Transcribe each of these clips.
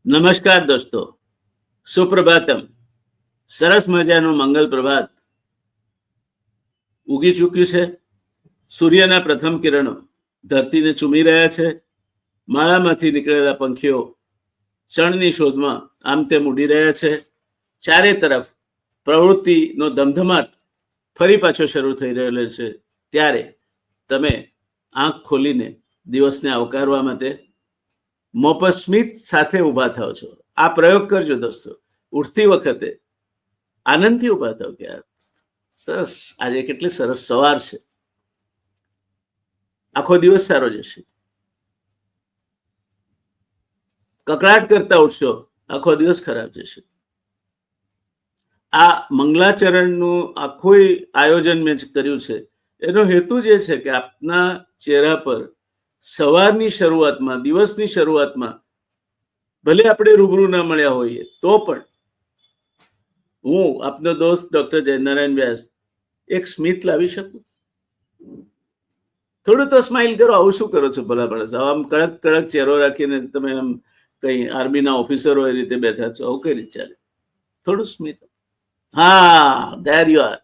નમસ્કાર દોસ્તો, સુપ્રભાતમ. સરસ મજાનું મંગલ પ્રભાત ઉગી ચૂક્યું છે. સૂર્યના પ્રથમ કિરણો ધરતીને ચૂમી રહ્યા છે. માળામાંથી નીકળેલા પંખીઓ ચણની શોધમાં આમ તેમ ઉડી રહ્યા છે. ચારે તરફ પ્રવૃત્તિનો ધમધમાટ ફરી પાછો શરૂ થઈ રહેલો છે. ત્યારે તમે આંખ ખોલીને દિવસને આવકારવા માટે મોપર સ્મિત સાથે ઊભા થાવ છો. આ પ્રયોગ કરજો દોસ્તો. ઉઠતી વખતે આનંદથી ઊભા થાવ કે સરસ, આજે કેટલી સરસ સવાર છે, આખો દિવસ સારો જશે. કકડાટ કરતા ઉઠશો, આખો દિવસ ખરાબ જશે. આ મંગલાચરણનું આખું આયોજન મેં કર્યું છે. એનો હેતુ જ એ છે કે આપના ચહેરા પર સવારની શરૂઆતમાં, દિવસની શરૂઆતમાં, ભલે આપણે રૂબરૂ ના મળ્યા હોઈએ તો પણ હું આપનો દોસ્ત ડોક્ટર જયનારાયણ વ્યાસ એક સ્મિત લાવી શકું. થોડું તો સ્માઇલ કરો. આવું શું કરો છો ભલા માણસ? આમ કડક કડક ચહેરો રાખીને તમે આમ કઈ આર્મીના ઓફિસરો એ રીતે બેઠા છો, આવું કઈ રીતે ચાલે? થોડું સ્મિત. હા, ધેર યુ આર.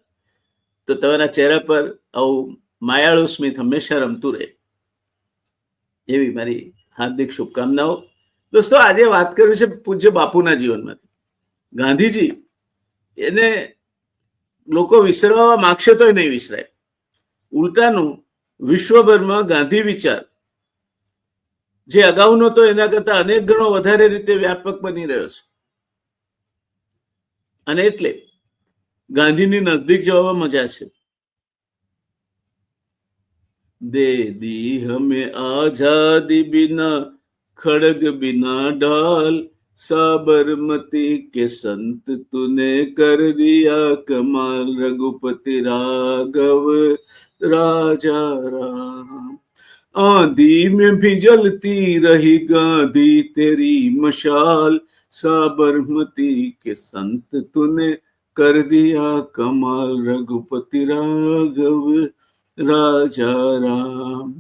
તો તમારા ચહેરા પર આવું માયાળુ સ્મિત હંમેશા રમતું રહે, એવી મારી હાર્દિક શુભકામનાઓ. દોસ્તો, આજે વાત કરવી છે પૂજ્ય બાપુના જીવનમાંથી. ગાંધીજી, એને લોકો વિસરવા માગશે તોય નહીં વિસરાય. ઉલટાનું વિશ્વભરમાં ગાંધી વિચાર જે અગાઉનો તો એના કરતા અનેક ગણો વધારે રીતે વ્યાપક બની રહ્યો છે. અને એટલે ગાંધીની નજદીક જવામાં મજા છે. दे दी हमें आजादी बिना खड़ग बिना ढाल, साबरमती के संत तूने कर दिया कमाल, रघुपति राघव राजा राम. आंधी में भी जलती रही गांधी तेरी मशाल, साबरमती के संत तूने कर दिया कमाल, रघुपति राघव राजा राम.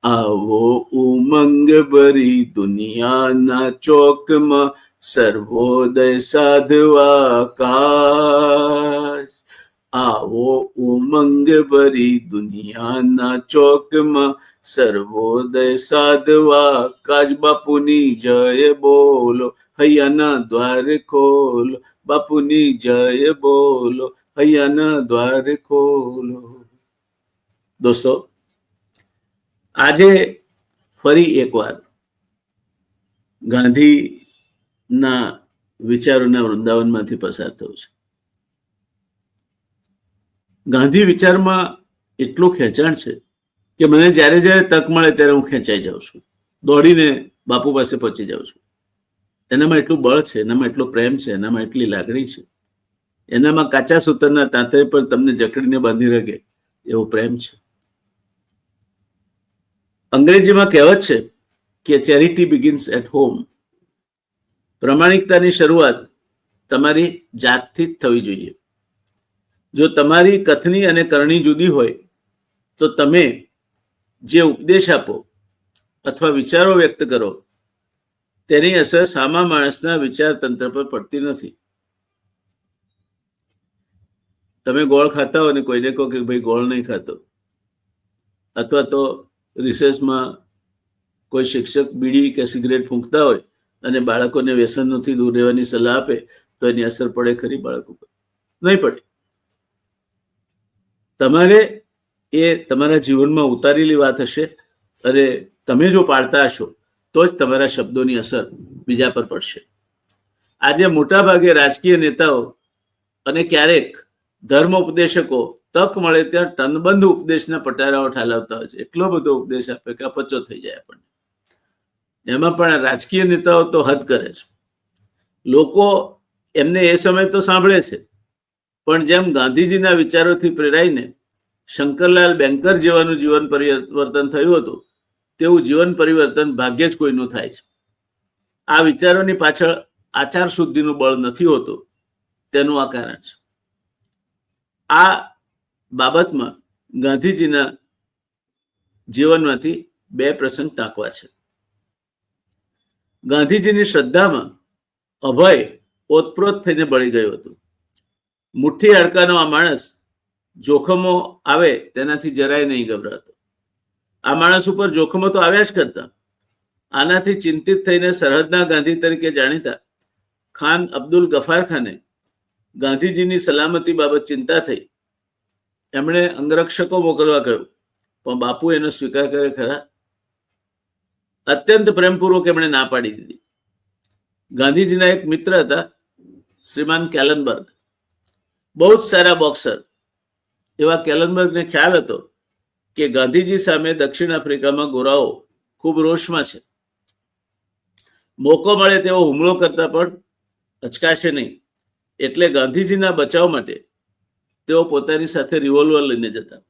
આવો ઉમંગ ભરી દુનિયાના ચોકમાં, સર્વોદય સાધવા કાશ. આવો ઉમંગ ભરી દુનિયાના ચોકમાં, સર્વોદય સાધવા કાજ. બાપુની જય બોલો, હૈયાના દ્વાર ખોલો. બાપુની જય બોલો, હૈયાના દ્વાર ખોલો. દોસ્તો, આજે ફરી એકવાર ગાંધીના વિચારોના વૃંદાવનમાંથી પસાર થયું છે. ગાંધી વિચારમાં એટલું ખેંચાણ છે કે મને જ્યારે જ્યારે તક મળે ત્યારે હું ખેંચાઈ જાઉં છું, દોડીને બાપુ પાસે પહોંચી જાઉં છું. એનામાં એટલું બળ છે, એનામાં એટલો પ્રેમ છે, એનામાં એટલી લાગણી છે, એનામાં કાચા સૂતરના તાંતરે પણ તમને જકડીને બાંધી રાખે એવો પ્રેમ છે. અંગ્રેજીમાં કહેવત છે કે ચેરિટી બિગિન્સ એટ હોમ. પ્રમાણિકતાની શરૂઆત તમારી જાતથી જ થવી જોઈએ. જો તમારી કથની અને કરણી જુદી હોય તો તમે જે ઉપદેશ આપો અથવા વિચારો વ્યક્ત કરો તેની અસર સામા માણસના વિચાર તંત્ર પર પડતી નથી. તમે ગોળ ખાતા હો અને કોઈને કહો કે ભાઈ ગોળ નહીં ખાતો, અથવા તો રિસેસમાં કોઈ શિક્ષક બીડી કે સિગરેટ ફૂંકતા હોય અને બાળકોને વ્યસનથી દૂર રહેવાની સલાહ આપે તો એની અસર પડે ખરી બાળકો પર? નહીં પડે. તમારે એ તમારા જીવનમાં ઉતારેલી વાત હશે અને તમે જો પાડતા હશો તો જ તમારા શબ્દોની અસર બીજા પર પડશે. આજે મોટા ભાગે રાજકીય નેતાઓ અને ક્યારેક ધર્મ ઉપદેશકો તક મળે ત્યાં ટનબંધ ઉપદેશના પટારાઓ ઠાલવતા હોય છે. એટલો બધો ઉપદેશ આપે કે અપચો થઈ જાય આપણને. એમાં પણ રાજકીય નેતાઓ તો હદ કરે છે. લોકો એમને એ સમય તો સાંભળે છે, પણ જેમ ગાંધીજીના વિચારોથી પ્રેરાઈને શંકરલાલ બેન્કર જેવાનું જીવન પરિવર્તન થયું હતું તેવું જીવન પરિવર્તન ભાગ્યે જ કોઈનું થાય છે. આ વિચારોની પાછળ આચાર શુદ્ધિનું બળ નથી હોતું, તેનું આ કારણ છે. આ બાબતમાં ગાંધીજીના જીવનમાંથી બે પ્રસંગ ટાંકવા છે. ગાંધીજીની શ્રદ્ધામાં અભય ઓતપ્રોત થઈને બળી ગયું હતું. મુઠ્ઠી હાડકાનો આ માણસ જોખમો આવે તેનાથી જરાય નહીં ગભરાતો. આ માણસ ઉપર જોખમો તો આવ્યા જ કરતા. આનાથી ચિંતિત થઈને સરહદના ગાંધી તરીકે જાણીતા ખાન અબ્દુલ ગફાર ખાને ગાંધીજીની સલામતી બાબત ચિંતા થઈ. એમણે અંગરક્ષકો મોકલવા કહ્યું, પણ બાપુ એનો સ્વીકાર કરે ખરા? અત્યંત પ્રેમપૂર્વક એમણે ના પાડી દીધી. ગાંધીજીના એક મિત્ર હતા, શ્રીમાન કેલનબર્ગ, બહુ જ સારા બોક્સર. એવા કેલનબર્ગને ખ્યાલ હતો કે ગાંધીજી સામે દક્ષિણ આફ્રિકામાં ગોરાઓ ખૂબ રોષમાં છે. મોકો મળે તેવો હુમલો કરતા પણ અચકાશે નહીં. એટલે ગાંધીજીના બચાવ માટે તેઓ પોતાની સાથે રિવોલ્વર લઈને જતા.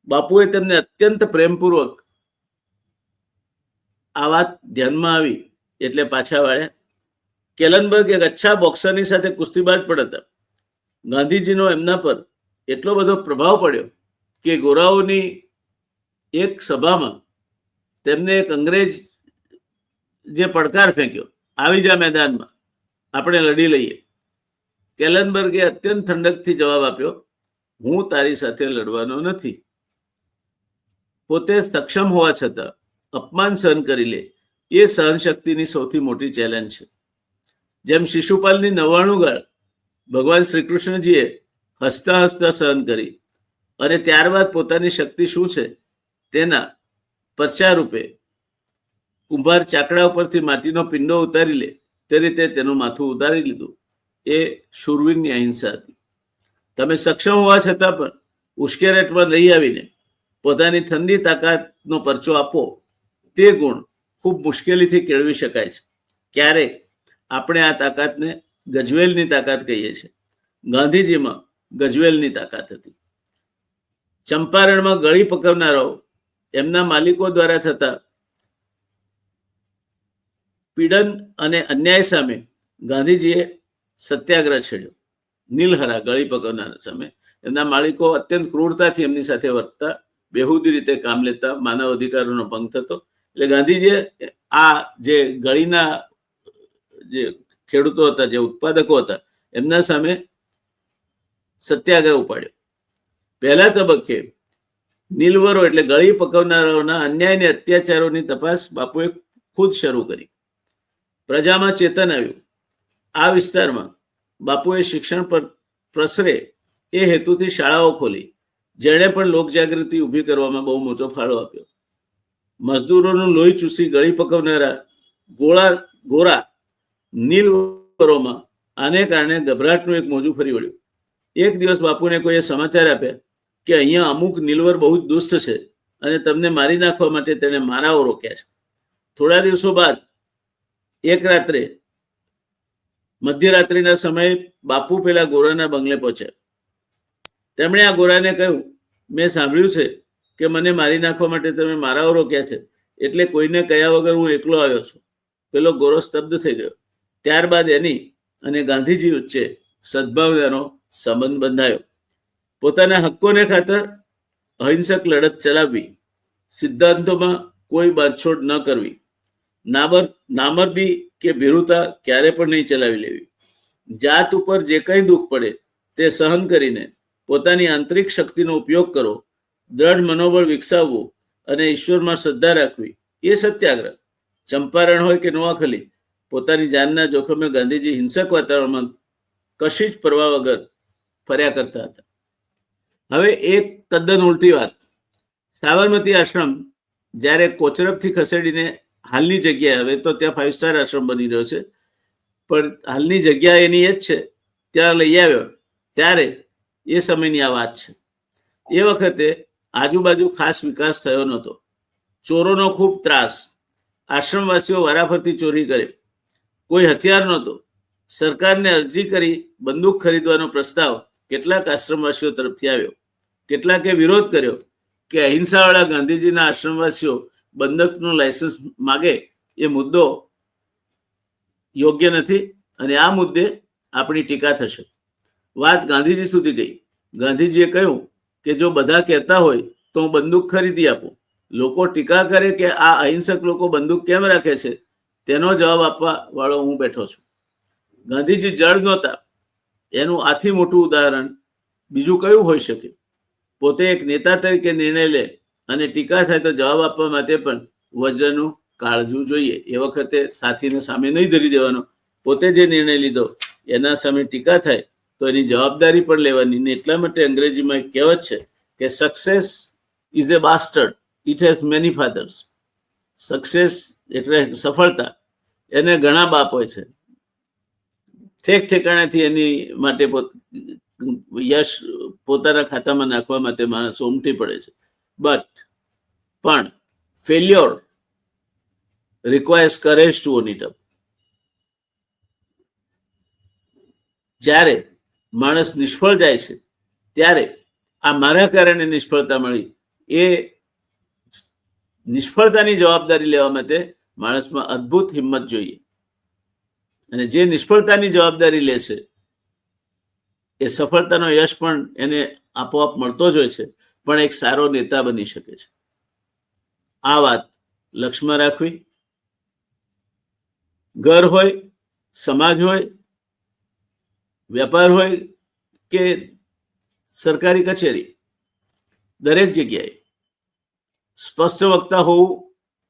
બાપુએ તેમને અત્યંત પ્રેમપૂર્વક આ વાત ધ્યાનમાં આવી એટલે પાછા વાળ્યા. કેલનબર્ગ એક અચ્છા બોક્સરની સાથે કુસ્તીબાજ પણ હતા. ગાંધીજીનો એમના પર એટલો બધો પ્રભાવ પડ્યો કે ગોરાઓની એક સભામાં તેમને એક અંગ્રેજ જે પડકાર ફેંક્યો, આવી જા મેદાનમાં, આપણે લડી લઈએ. કેલનબર્ગે અત્યંત ઠંડકથી જવાબ આપ્યો, હું તારી સાથે લડવાનો નથી. પોતે સક્ષમ હોવા છતાં અપમાન સહન કરી લે એ સહનશક્તિની સૌથી મોટી ચેલેન્જ છે. જેમ શિશુપાલની 99 ગાળ ભગવાન શ્રી કૃષ્ણજીએ હસતા હસતા સહન કરી અને ત્યારબાદ પોતાની શક્તિ શું છે તેના પરચા રૂપે કુંભાર ચાકડા ઉપરથી માટીનો પિંડો ઉતારી લે તે રીતે તેનું માથું ઉતારી લીધું. એ શૂરવીરની અહિંસા હતી. તમે સક્ષમ હોવા છતાં પણ ઉશ્કેરાટમાં નહીં આવીને પોતાની ઠંડી તાકાતનો પરચો આપો, તે ગુણ ખૂબ મુશ્કેલીથી કેળવી શકાય છે. ક્યારેક આપણે આ તાકાતને ગજવેલની તાકાત કહીએ છીએ. ગાંધીજીમાં ગજવેલની તાકાત હતી. ચંપારણમાં ગળી પકવનારાઓ એમના માલિકો દ્વારા થતા પીડન અને અન્યાય સામે ગાંધીજીએ સત્યાગ્રહ છેડ્યો. નીલહરા ગળી પકવનારા સામે એમના માલિકો અત્યંત ક્રૂરતાથી એમની સાથે વર્તતા, બેહુદી રીતે કામ લેતા, માનવ અધિકારોનો ભંગ થતો. એટલે ગાંધીજીએ આ જે ગળીના જે ખેડૂતો હતા, જે ઉત્પાદકો હતા, એમના સામે સત્યાગ્રહ ઉપાડ્યો. પહેલા તબક્કે નીલવરો એટલે ગળી પકવનારાઓના અન્યાય અને અત્યાચારોની તપાસ બાપુએ ખુદ શરૂ કરી. પ્રજામાં ચેતન આવ્યું. આ વિસ્તારમાં બાપુએ શિક્ષણ પર પ્રસરે એ હેતુથી શાળાઓ ખોલી, જેણે પણ લોકજાગૃતિ ઊભી કરવામાં બહુ મોટો ફાળો આપ્યો. મજદૂરોનું લોહી ચૂસી ગળી પકવનારા ગોરા નીલવરોમાં આને કારણે ગભરાટનું એક મોજું ફરી વળ્યું. એક દિવસ બાપુને કોઈએ સમાચાર આપ્યા કે અહીંયા અમુક નીલવર બહુ જ દુષ્ટ છે અને તમને મારી નાખવા માટે તેણે મારાઓ રોક્યા છે. થોડા દિવસો બાદ એક રાત્રે મધ્યરાત્રિના સમયે બાપુ પેલા ગોરાના બંગલે પહોંચ્યા. તેમણે આ ગોરાને કહ્યું, મેં સાંભળ્યું છે કે મને મારી નાખવા માટે તમે મારાઓ રોક્યા છે, એટલે કોઈને કહ્યા વગર હું એકલો આવ્યો છું. પેલો ગોરો સ્તબ્ધ થઈ ગયો. ત્યારબાદ એની અને ગાંધીજી વચ્ચે સદભાવનાનો સંબંધ બંધાયો. પોતાના હક્કોને ખાતર અહિંસક લડત ચલાવવી, સિદ્ધાંતોમાં કોઈ બાંધછોડ ન કરવી, નામર્દી કે ભીરુતા ક્યારે પણ નહીં ચલાવી લેવી. જાત ઉપર જે કંઈ દુઃખ પડે તે સહન કરીને પોતાની આંતરિક શક્તિનો ઉપયોગ કરો, દ્રઢ મનોબળ વિકસાવવું અને ઈશ્વરમાં શ્રદ્ધા રાખવી, એ સત્યાગ્રહ. ચંપારણ હોય કે નોઆખલી, પોતાની જાનના જોખમે ગાંધીજી હિંસક વાતાવરણમાં કશી જ પરવા વગર ફર્યા કરતા હતા. હવે એક તદ્દન ઉલટી વાત. સાબરમતી આશ્રમ જ્યારે કોચરબથી ખસેડીને હાલની જગ્યાએ, હવે તો ત્યાં 5 સ્ટાર આશ્રમ બની રહ્યો છે, પણ હાલની જગ્યા એની એ જ છે, ત્યાં લઈ આવ્યો. ત્યારે એ સમયની આ વાત છે. એ વખતે આજુબાજુ ખાસ વિકાસ થયો નહોતો. ચોરોનો ખૂબ ત્રાસ. આશ્રમવાસીઓ વારાફરતી ચોરી કરે. કોઈ હથિયાર નહોતો. સરકારને અરજી કરી બંદૂક ખરીદવાનો પ્રસ્તાવ કેટલાક આશ્રમવાસીઓ તરફથી આવ્યો. કેટલાકે વિરોધ કર્યો કે અહિંસાવાળા ગાંધીજીના આશ્રમવાસીઓ બંદૂકનું લાયસન્સ માગે એ મુદ્દો યોગ્ય નથી અને આ મુદ્દે આપણી ટીકા થશે. વાત ગાંધીજી સુધી ગઈ. ગાંધીજીએ કહ્યું કે જો બધા કહેતા હોય તો હું બંદૂક ખરીદી આપું. લોકો ટીકા કરે કે આ અહિંસક લોકો બંદૂક કેમ રાખે છે, તેનો જવાબ આપવા વાળો હું બેઠો છું. ગાંધીજી જળ નહોતા એનું આથી મોટું ઉદાહરણ બીજું કયું હોઈ શકે? પોતે એક નેતા તરીકે નિર્ણય લે અને ટીકા થાય તો જવાબ આપવા માટે પણ વજ્રનું કાળજું જોઈએ. એ વખતે સાથીને સામે નહીં ધરી દેવાનો. પોતે જે નિર્ણય લીધો એના સામે ટીકા થાય તો એની જવાબદારી પણ લેવાની. ને એટલા માટે અંગ્રેજીમાં એક કહેવત છે કે success is a bastard, it has many fathers. Success એટલે સફળતા, એને ઘણા બાપ હોય છે. ઠેક ઠેકાણેથી એની માટે યશ પોતાના ખાતામાં નાખવા માટે માણસો ઉમટી પડે છે. પણ failure requires courage two on it up. જ્યારે માણસ નિષ્ફળ જાય છે ત્યારે આ મારા કારણે નિષ્ફળતા મળી, એ નિષ્ફળતાની જવાબદારી લેવા માટે માણસમાં અદ્ભુત હિંમત જોઈએ. અને જે નિષ્ફળતાની જવાબદારી લે છે એ સફળતાનો યશ પણ એને આપોઆપ મળતો જ હોય છે, પણ એક સારો નેતા બની શકે છે. આ વાત લક્ષ્યમાં રાખવી. ઘર હોય, સમાજ હોય, વેપાર હોય કે સરકારી કચેરી, દરેક જગ્યાએ સ્પષ્ટ વક્તા હોવું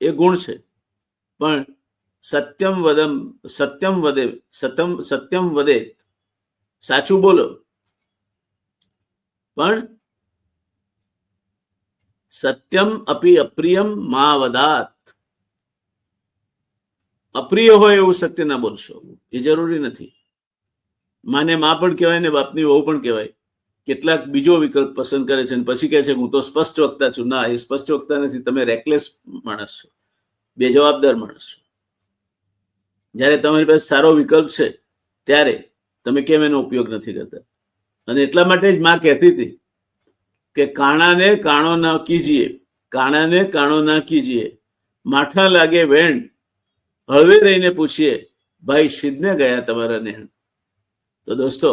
એ ગુણ છે. પણ સત્યમ વદે, સાચું બોલો. પણ સત્યમ અપી અપ્રિયમ મા વદાત. અપ્રિય હોય એવું સત્ય ના બોલશો, એ જરૂરી નથી. માને માં પણ કહેવાય ને બાપની વહુ પણ કહેવાય. કેટલાક બીજો વિકલ્પ પસંદ કરે છે અને પછી કહે છે હું તો સ્પષ્ટ વક્તા છું. ના, એ સ્પષ્ટ વક્તા નથી, તમે રેકલેસ માણસ છો, બેજવાબદાર માણસ છો. જ્યારે તમારી પાસે સારો વિકલ્પ છે ત્યારે તમે કેમ એનો ઉપયોગ નથી કરતા? અને એટલા માટે જ માં કહેતી હતી કે કાણાને કાણો ના કીજીએ, કાણાને કાણો ના કીજીએ, માઠા લાગે વેણ, હળવે રહીને પૂછીએ ભાઈ સિદ્ધને ગયા તમારા નેણ. તો દોસ્તો,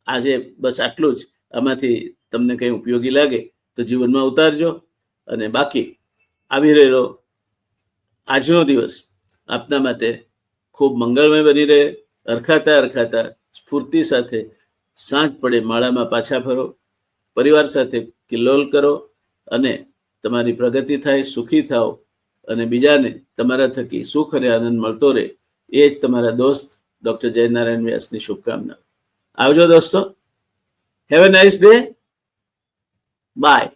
આજે બસ આટલું જ. આમાંથી તમને કંઈ ઉપયોગી લાગે તો જીવનમાં ઉતારજો. અને બાકી આવી રહેલો આજનો દિવસ આપના માટે ખૂબ મંગળમય બની રહે. અરખાતા સ્ફૂર્તિ સાથે સાંજ પડે માળામાં પાછા ફરો, પરિવાર સાથે કિલ્લોલ કરો અને તમારી પ્રગતિ થાય, સુખી થાઓ અને બીજાને તમારા થકી સુખ અને આનંદ મળતો રહે. એ જ તમારા દોસ્ત ડોક્ટર જયનારાયણ વ્યાસની શુભકામના. આવજો દોસ્તો. Have a nice day. By.